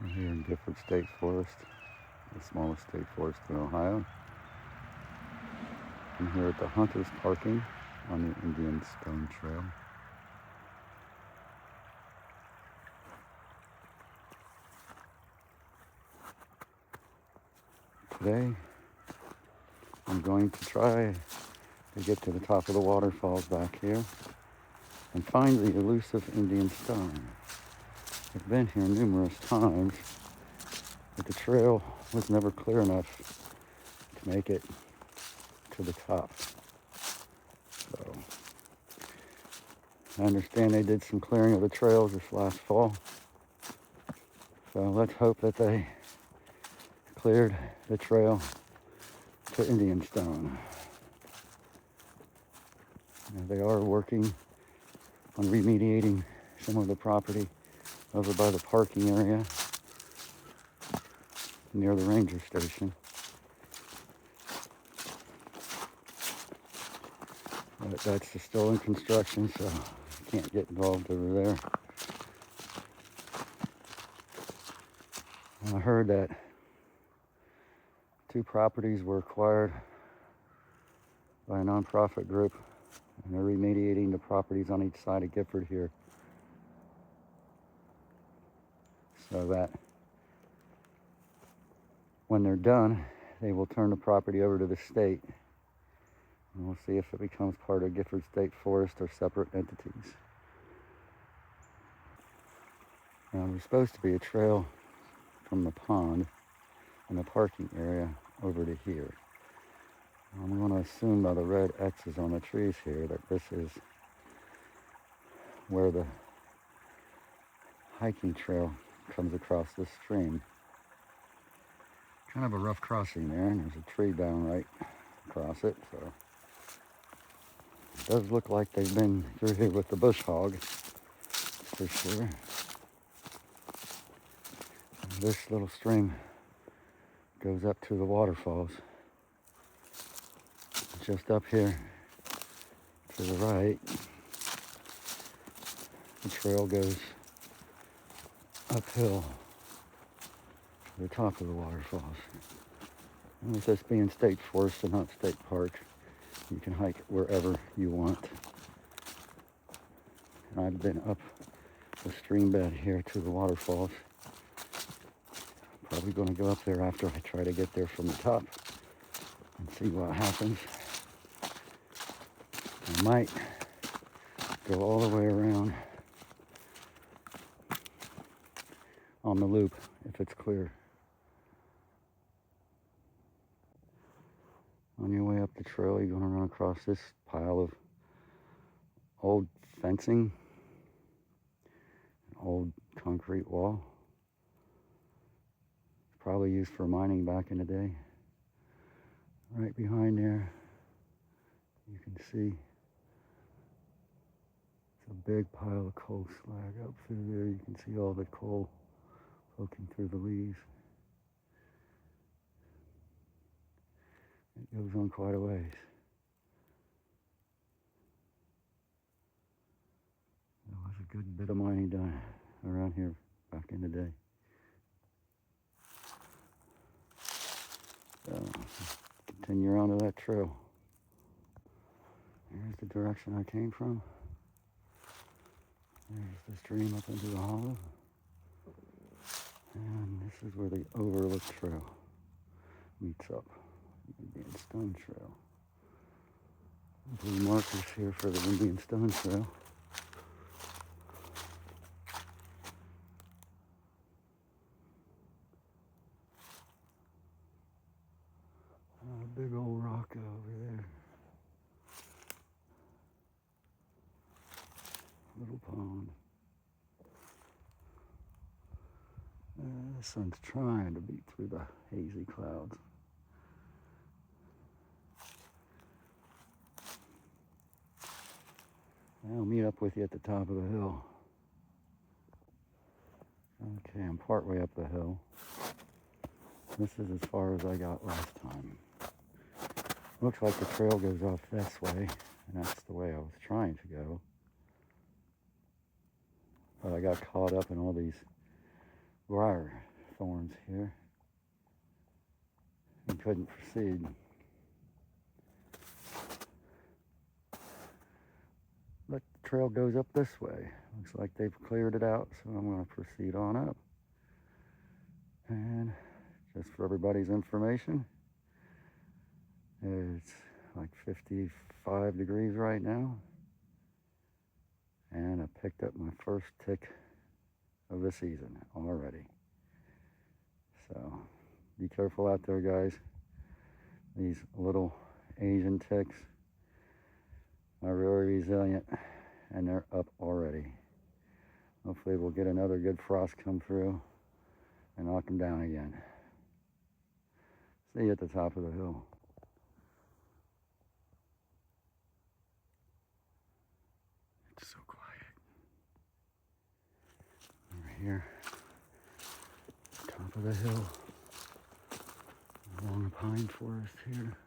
We're here in Gifford State Forest, the smallest state forest in Ohio. I'm here at the Hunters Parking on the Indian Stone Trail. Today, I'm going to try to get to the top of the waterfalls back here and find the elusive Indian stone. I've been here numerous times, but the trail was never clear enough to make it to the top. So, I understand they did some clearing of the trails this last fall. So let's hope that they cleared the trail to Indian stone. Now, they are working on remediating some of the property over by the parking area near the ranger station. But that's still in construction, so I can't get involved over there. I heard that 2 properties were acquired by a nonprofit group, and they're remediating the properties on each side of Gifford here, so that when they're done, they will turn the property over to the state, and we'll see if it becomes part of Gifford State Forest or separate entities. Now, there's supposed to be a trail from the pond and the parking area over to here. I'm going to assume by the red X's on the trees here that this is where the hiking trail comes across this stream. Kind of a rough crossing there, and there's a tree down right across it, so it does look like they've been through here with the bush hog, for sure. And this little stream goes up to the waterfalls. Just up here to the right, the trail goes uphill to the top of the waterfalls. And with this being state forest and not state park, you can hike wherever you want. And I've been up the stream bed here to the waterfalls. Probably going to go up there after I try to get there from the top and see what happens. I might go all the way around on the loop if it's clear. On your way up the trail, you're going to run across this pile of old fencing, an old concrete wall. It's probably used for mining back in the day. Right behind there, you can see it's a big pile of coal slag up through there. You can see all the coal poking through the leaves. It goes on quite a ways. There was a good bit of mining done around here back in the day. So, continue on to that trail. Here's the direction I came from. There's the stream up into the hollow. And this is where the Overlook Trail meets up. Indian Stone Trail. Blue markers here for the Indian Stone Trail. A big old rock over there. Little pond. The sun's trying to beat through the hazy clouds. I'll meet up with you at the top of the hill. Okay, I'm partway up the hill. This is as far as I got last time. Looks like the trail goes off this way, and that's the way I was trying to go. But I got caught up in all these briar thorns here and couldn't proceed. But the trail goes up this way. Looks like they've cleared it out, so I'm going to proceed on up. And just for everybody's information, it's like 55 degrees right now. And I picked up my first tick of the season already. So be careful out there, guys. These little Asian ticks are very resilient, and they're up already. Hopefully we'll get another good frost come through and knock them down again. See you at the top of the hill. It's so quiet. Over here, top of the hill, along the pine forest here.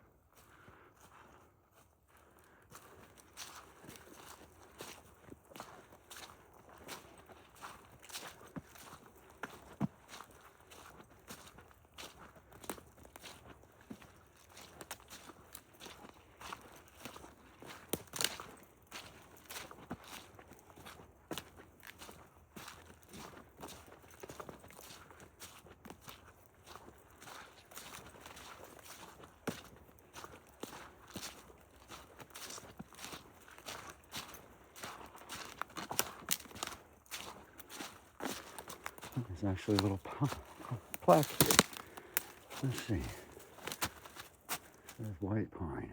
There's actually a little plaque here. Let's see. There's white pine.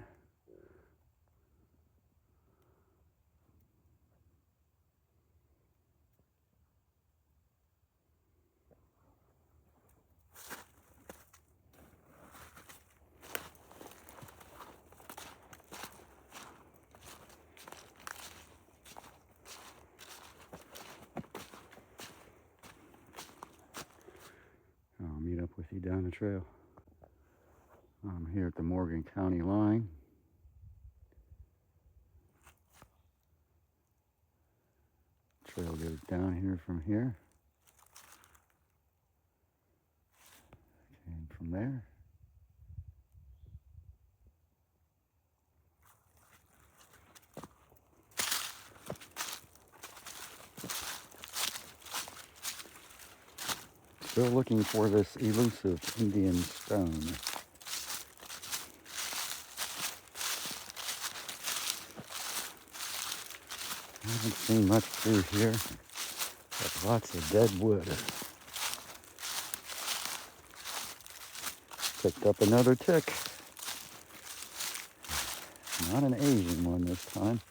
I'll meet up with you down the trail. I'm here at the Morgan County line. Trail goes down here from here. And from there. Still looking for this elusive Indian stone. I haven't seen much through here, but lots of dead wood. Picked up another tick. Not an Asian one this time.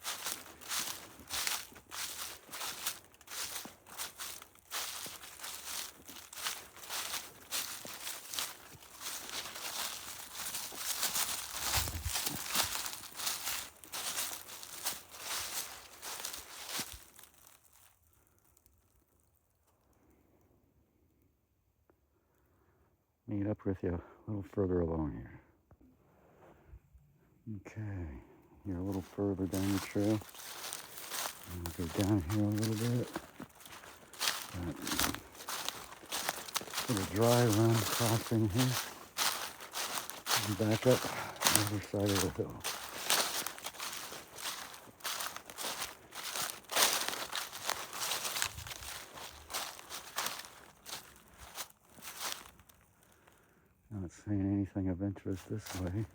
Meet up with you a little further along here. Okay, you're a little further down the trail. I'm gonna go down here a little bit. Put a dry run crossing here. And back up the other side of the hill. Not seeing anything of interest this way.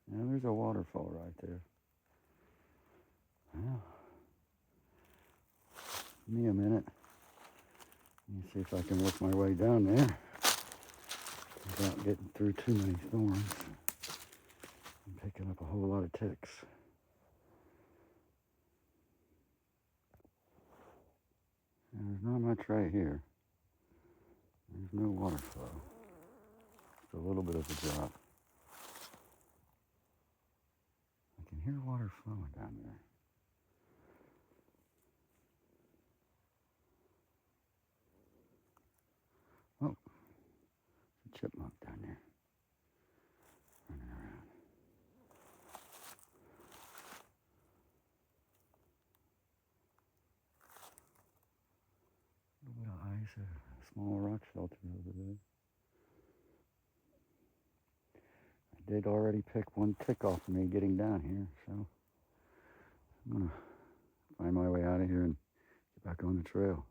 Now there's a waterfall right there. Well, give me a minute. Let me see if I can work my way down there without getting through too many thorns and picking up a whole lot of ticks. And there's not much right here. There's no water flow. Just a little bit of a drop. I can hear water flowing down there. Oh, chipmunk down there running around. A little bit of ice, a small rock shelter over there. I did already pick one tick off of me getting down here, so I'm gonna find my way out of here and get back on the trail.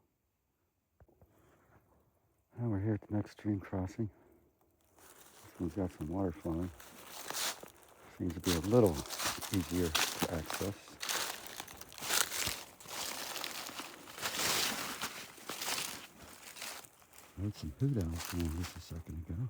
Now we're here at the next stream crossing. This one's got some water flowing. Seems to be a little easier to access. I heard some hoot owls going just a second ago.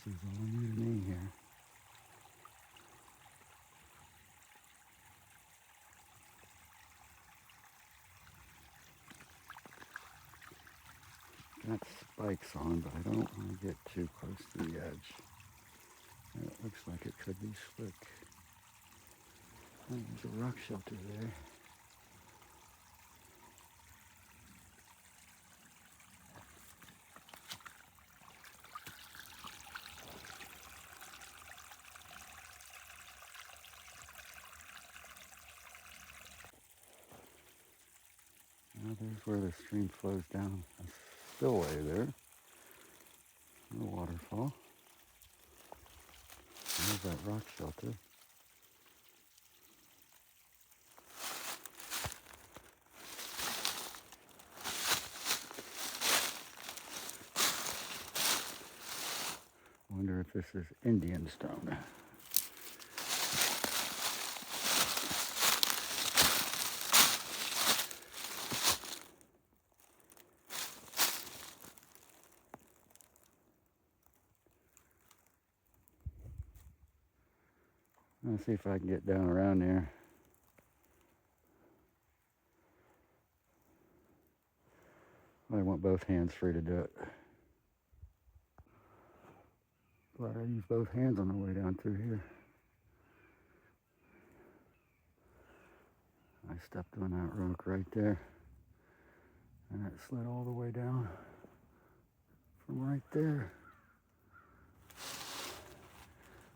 This is all new to me here. Got spikes on, but I don't want to get too close to the edge. It looks like it could be slick. There's a rock shelter there. Now there's where the stream flows down a spillway there. A waterfall. There's that rock shelter. Wonder if this is Indian stone. Let's see if I can get down around there. I want both hands free to do it. Glad I used both hands on the way down through here. I stepped on that rock right there, and it slid all the way down from right there.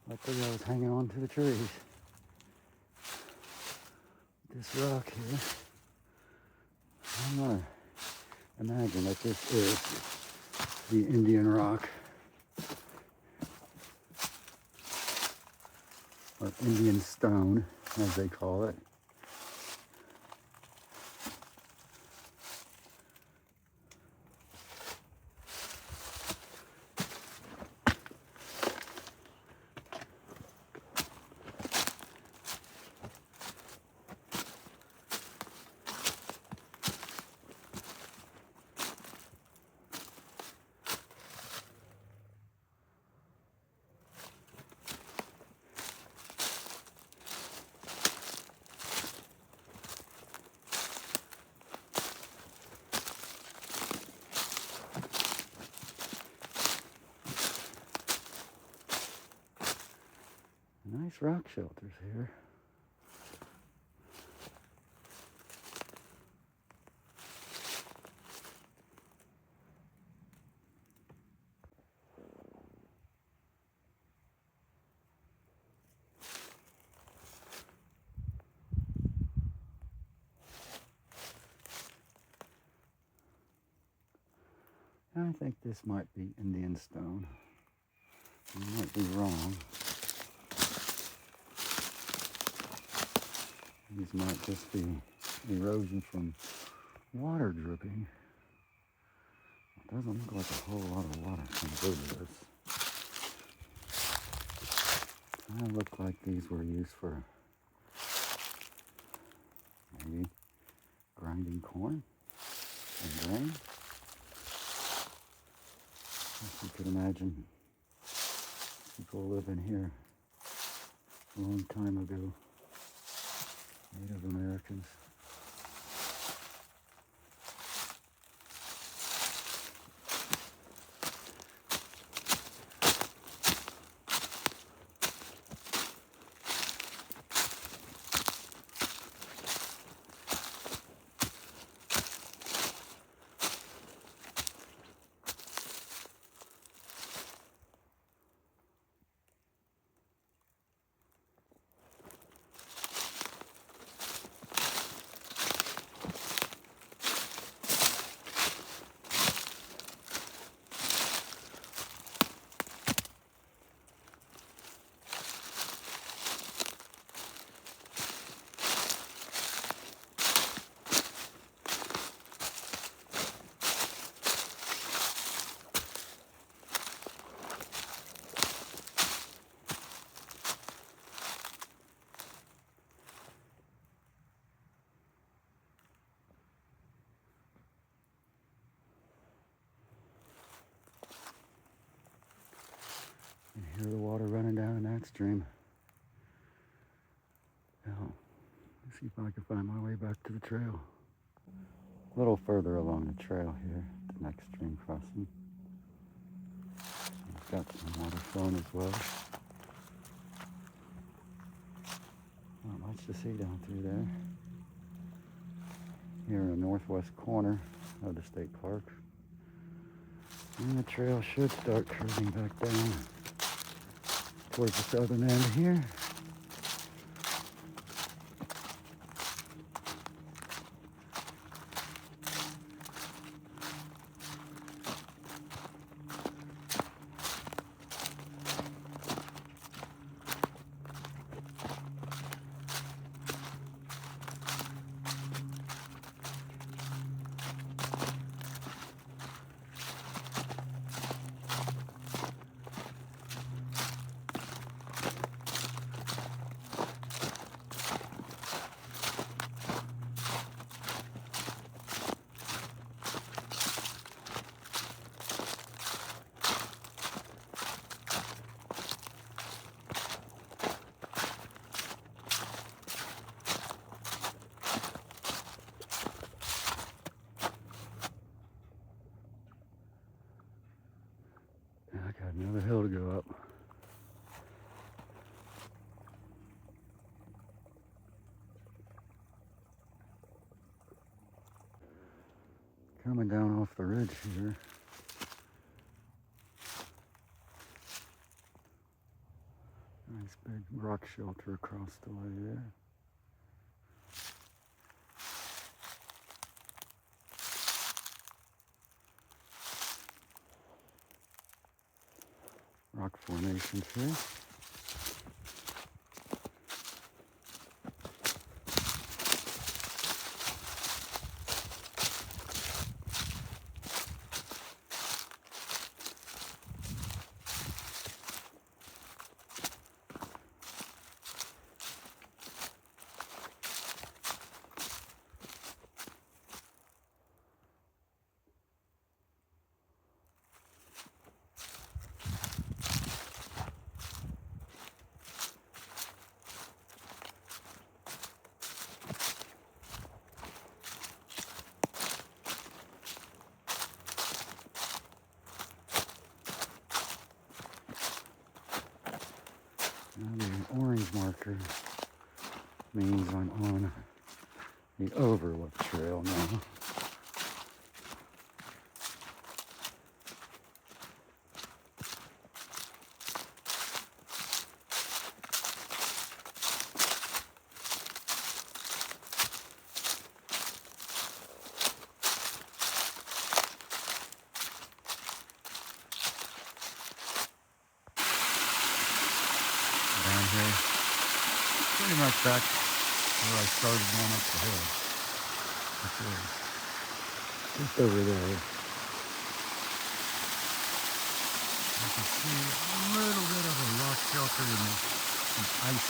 Luckily I was hanging on to the trees. This rock here, I'm gonna imagine that this is the Indian rock, or Indian stone, as they call it. Nice rock shelters here. I think this might be Indian stone. I might be wrong. These might just be erosion from water dripping. It doesn't look like a whole lot of water comes over this. It looked like these were used for maybe grinding corn and grain. If you could imagine people living here a long time ago, Native Americans. You hear the water running down in that stream. Now, let's see if I can find my way back to the trail. A little further along the trail here, the next stream crossing. We've got some water flowing as well. Not much to see down through there. Here in the northwest corner of the state park. And the trail should start curving back down towards the southern end here. I got another hill to go up. Coming down off the ridge here. Nice big rock shelter across the way there. Rock formations here. marker means I'm on the overlook trail now. Down here, pretty much back where I started going up the hill. Just over there. You can see a little bit of a rock shelter and some ice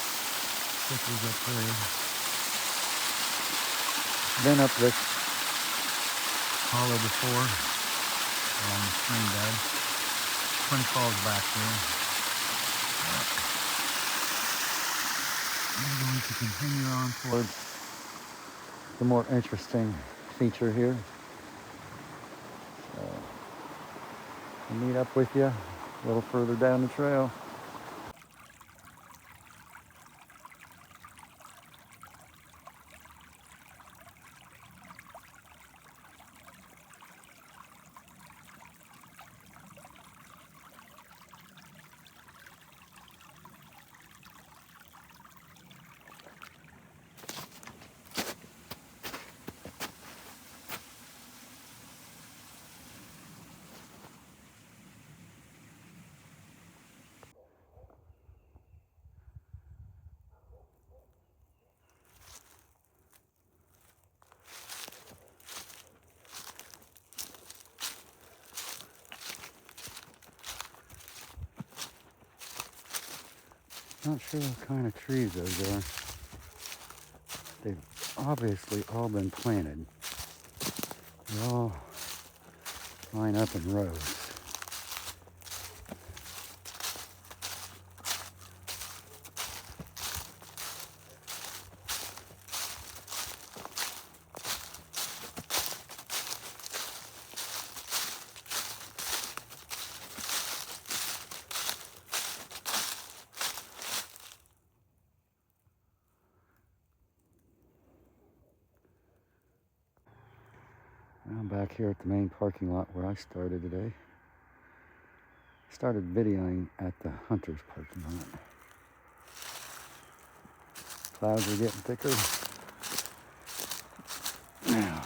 stickers up there. Been up this hollow before along the stream bed. Twin Falls back there. I'm going to continue on towards the more interesting feature here. So I'll meet up with you a little further down the trail. Not sure what kind of trees those are. They've obviously all been planted. They all line up in rows. I'm back here at the main parking lot where I started today. Started videoing at the Hunter's parking lot. Clouds are getting thicker. Now,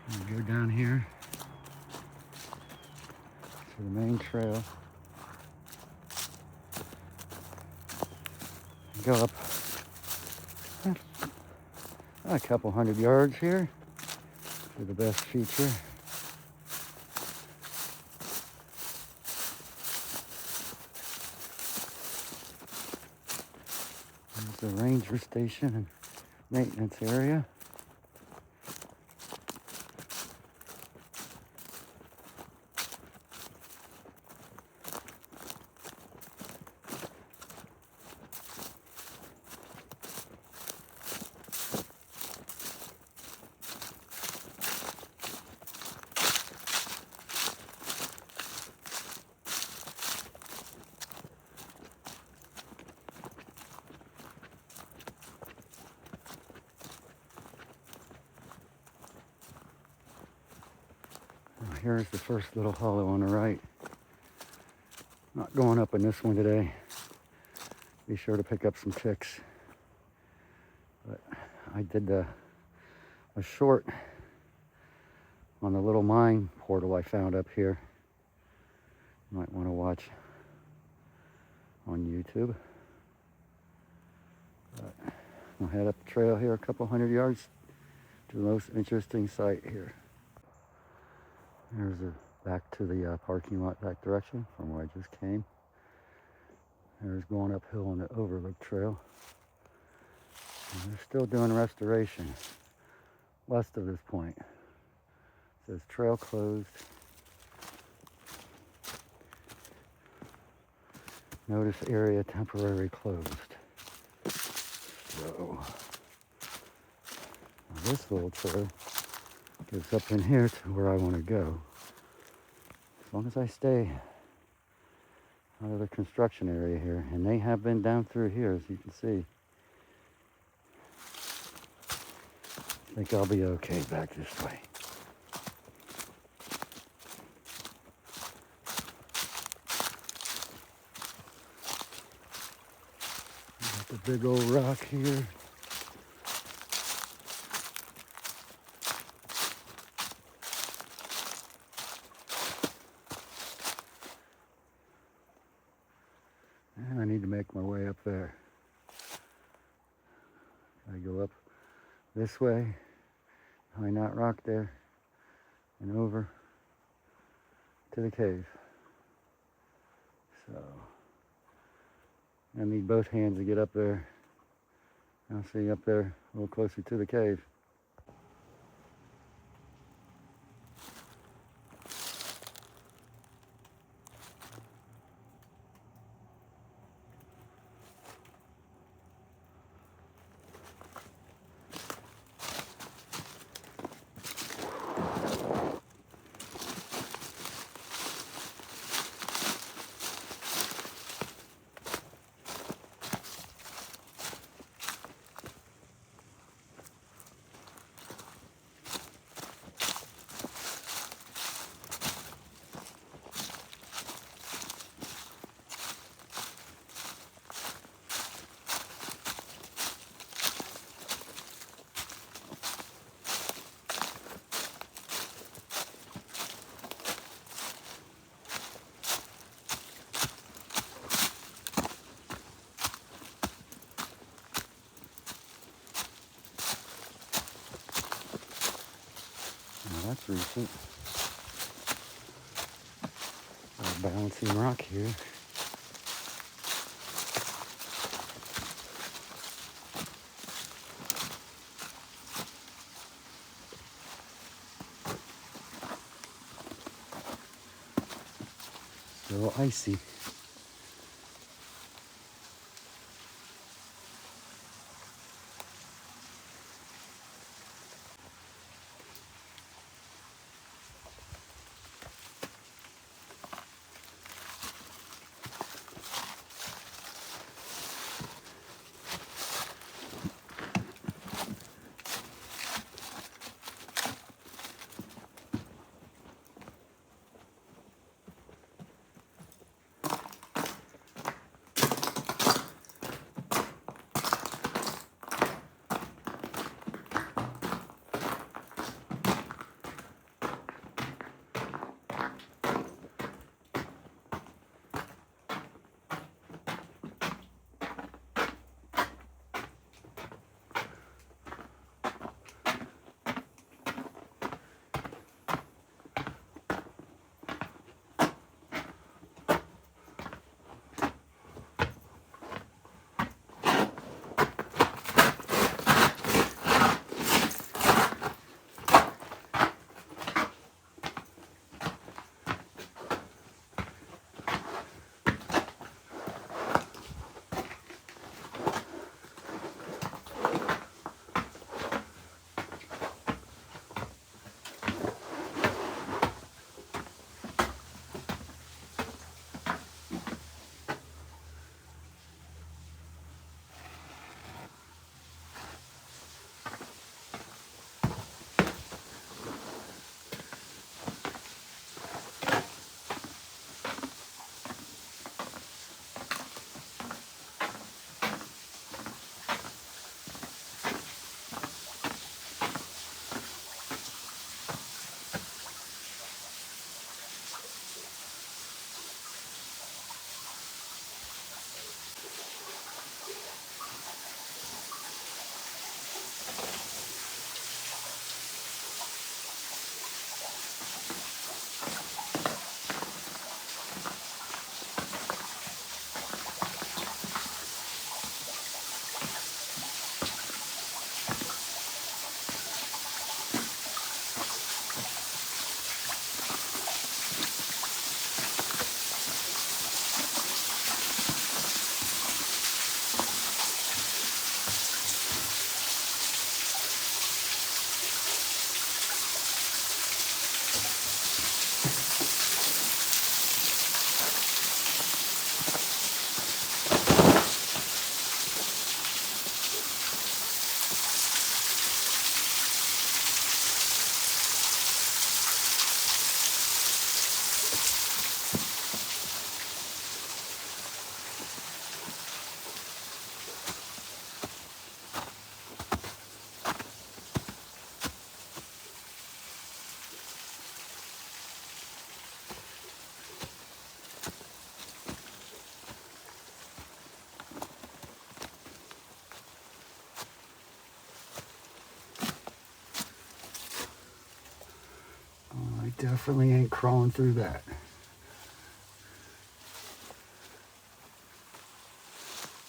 I'm gonna go down here to the main trail. Go up a couple hundred yards here to the best feature. There's the ranger station and maintenance area. Here's the first little hollow on the right. Not going up in this one today. Be sure to pick up some ticks. But I did a short on the little mine portal I found up here. You might want to watch on YouTube. But I'll head up the trail here a couple hundred yards to the most interesting site here. There's back to the parking lot back direction from where I just came. There's going uphill on the Overlook Trail. And they're still doing restoration west of this point. It says trail closed. Notice area temporarily closed. So this little trail goes up in here to where I want to go. As long as I stay out of the construction area here, and they have been down through here, as you can see. I think I'll be okay back this way. Got the big old rock here. And I need to make my way up there. I go up this way, behind that rock there, and over to the cave. So I need both hands to get up there. I'll see up there a little closer to the cave. Now that's recent. A balancing rock here. Still icy. Definitely ain't crawling through that.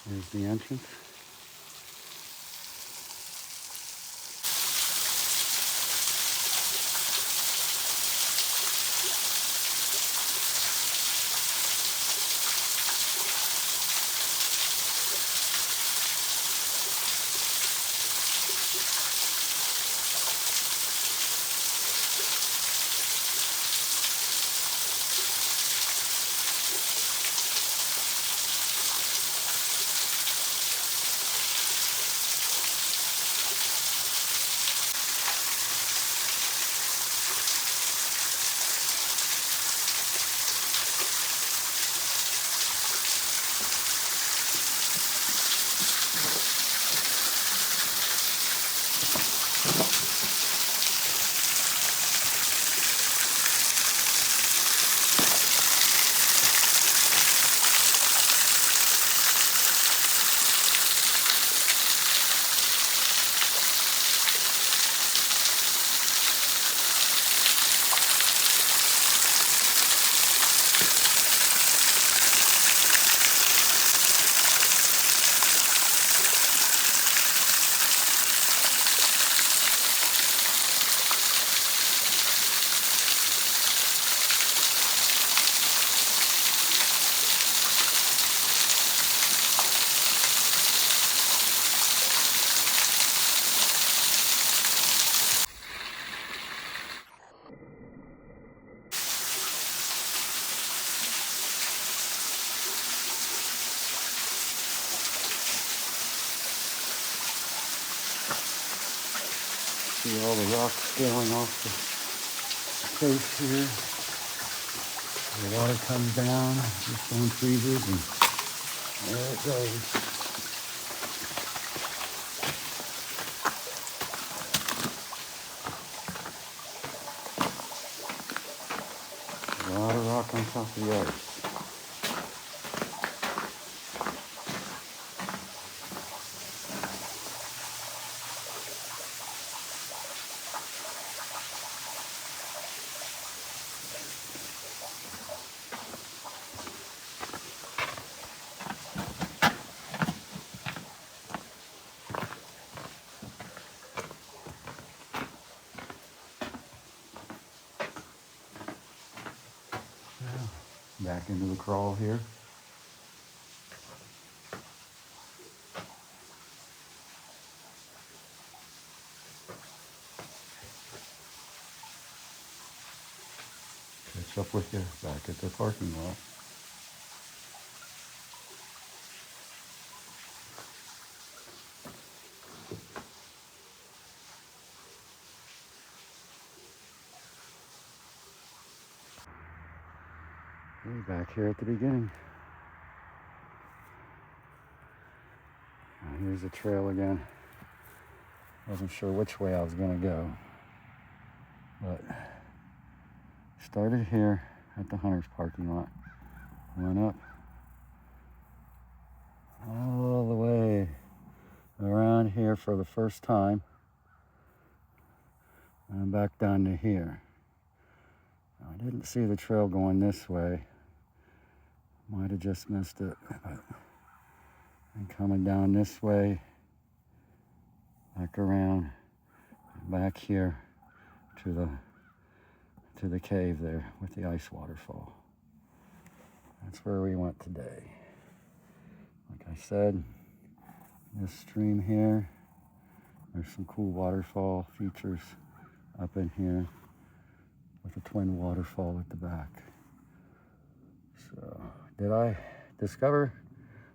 There's the entrance. See all the rocks scaling off the face here. The water comes down, the stone freezes, and there it goes. A lot of rock on top of the ice. Back into the crawl here. Catch up with you back at the parking lot. Back here at the beginning. Here's the trail again. Wasn't sure which way I was going to go, but started here at the Hunter's parking lot, went up all the way around here for the first time, and back down to here. I didn't see the trail going this way. Might have just missed it, but and coming down this way, back around, back here to the cave there with the ice waterfall. That's where we went today. Like I said, this stream here, there's some cool waterfall features up in here with a twin waterfall at the back. So, did I discover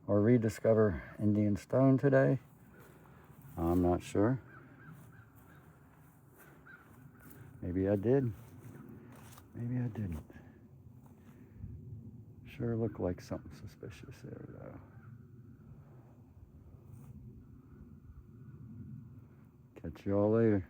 or rediscover Indian stone today? I'm not sure. Maybe I did. Maybe I didn't. Sure looked like something suspicious there, though. Catch you all later.